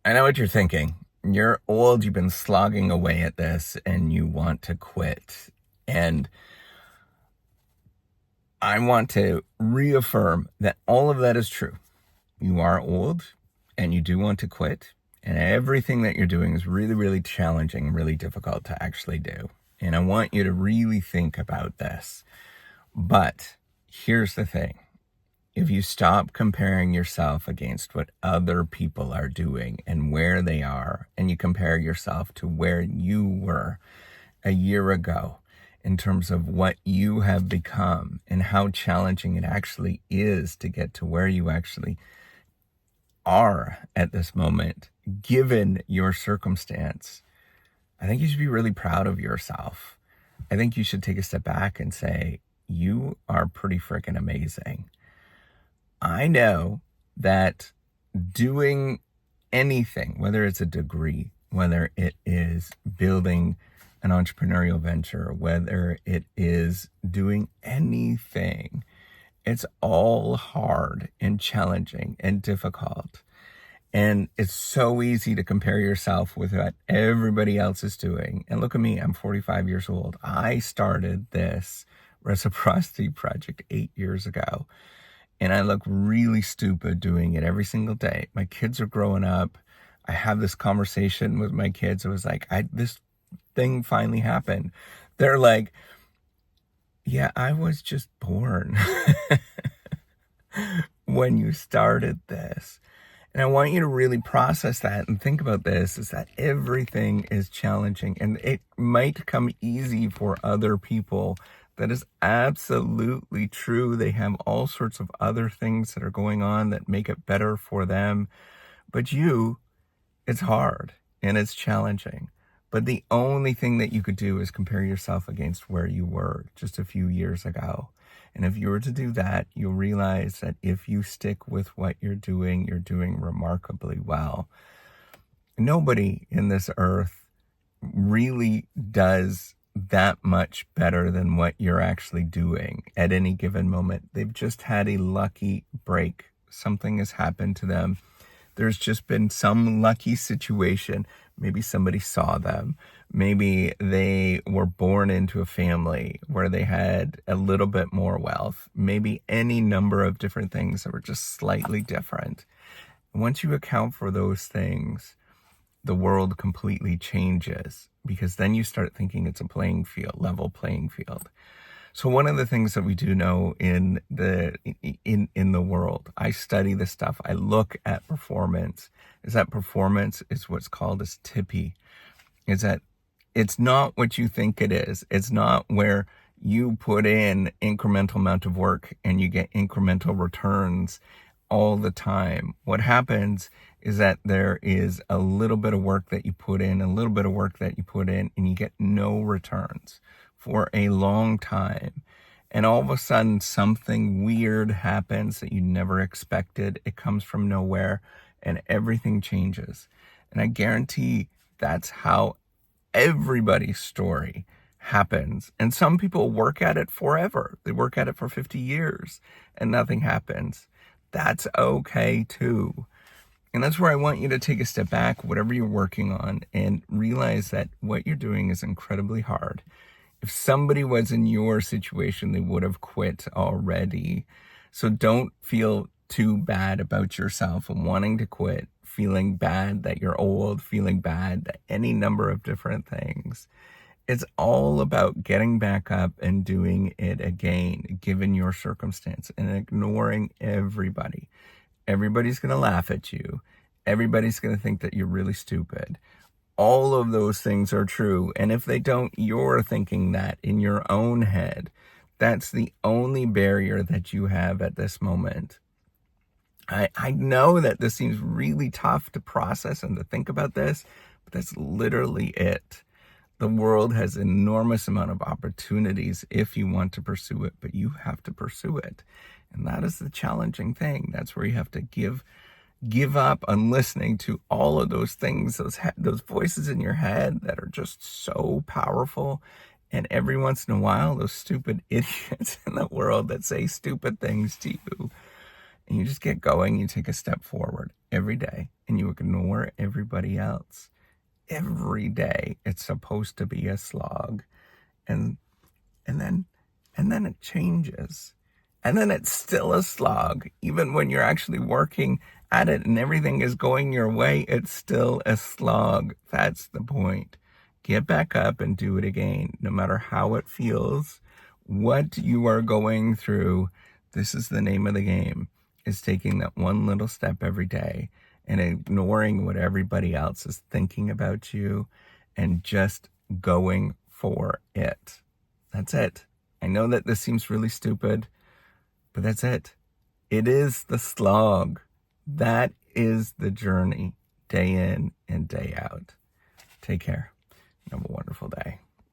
I know what you're thinking. You're old, you've been slogging away at this, and you want to quit. And I want to reaffirm that all of that is true. You are old, and you do want to quit, and everything that you're doing is really, really challenging, really difficult to actually do. And I want you to really think about this. But here's the thing. If you stop comparing yourself against what other people are doing and where they are, and you compare yourself to where you were a year ago in terms of what you have become and how challenging it actually is to get to where you actually are at this moment, given your circumstance, I think you should be really proud of yourself. I think you should take a step back and say, you are pretty freaking amazing. I know that doing anything, whether it's a degree, whether it is building an entrepreneurial venture, whether it is doing anything, it's all hard and challenging and difficult. And it's so easy to compare yourself with what everybody else is doing. And look at me, I'm 45 years old. I started this reciprocity project 8 years ago. And I look really stupid doing it every single day. My kids are growing up. I have this conversation with my kids. It was like, this thing finally happened. They're like, yeah, I was just born when you started this. And I want you to really process that and think about this, is that everything is challenging and it might come easy for other people. That is absolutely true. They have all sorts of other things that are going on that make it better for them. But it's hard and it's challenging. But the only thing that you could do is compare yourself against where you were just a few years ago. And if you were to do that, you'll realize that if you stick with what you're doing remarkably well. Nobody in this earth really does that much better than what you're actually doing at any given moment. They've just had a lucky break. Something has happened to them. There's just been some lucky situation. Maybe somebody saw them. Maybe they were born into a family where they had a little bit more wealth. Maybe any number of different things that were just slightly different. Once you account for those things, the world completely changes, because then you start thinking it's a level playing field. So one of the things that we do know in the world, I study this stuff, I look at performance, is that performance is what's called as tippy. Is that it's not what you think it is. It's not where you put in incremental amount of work and you get incremental returns all the time. What happens is that there is a little bit of work that you put in, a little bit of work that you put in, and you get no returns for a long time. And all of a sudden, something weird happens that you never expected. It comes from nowhere, and everything changes. And I guarantee that's how everybody's story happens. And some people work at it forever. They work at it for 50 years, and nothing happens. That's okay too. And that's where I want you to take a step back, whatever you're working on, and realize that what you're doing is incredibly hard. If somebody was in your situation, they would have quit already. So don't feel too bad about yourself and wanting to quit, feeling bad that you're old, feeling bad that any number of different things. It's all about getting back up and doing it again, given your circumstance, and ignoring everybody. Everybody's going to laugh at you. Everybody's going to think that you're really stupid. All of those things are true. And if they don't, you're thinking that in your own head. That's the only barrier that you have at this moment. I know that this seems really tough to process and to think about this, but that's literally it. The world has an enormous amount of opportunities if you want to pursue it, but you have to pursue it. And that is the challenging thing. That's where you have to give up on listening to all of those things, those voices in your head that are just so powerful. And every once in a while, those stupid idiots in the world that say stupid things to you. And you just get going, you take a step forward every day, and you ignore everybody else. Every day it's supposed to be a slog. And and then it changes. And then it's still a slog. Even when you're actually working at it and everything is going your way, it's still a slog. That's the point. Get back up and do it again. No matter how it feels, what you are going through, this is the name of the game, is taking that one little step every day and ignoring what everybody else is thinking about you and just going for it. That's it. I know that this seems really stupid, but that's it. It is the slog. That is the journey, day in and day out. Take care. Have a wonderful day.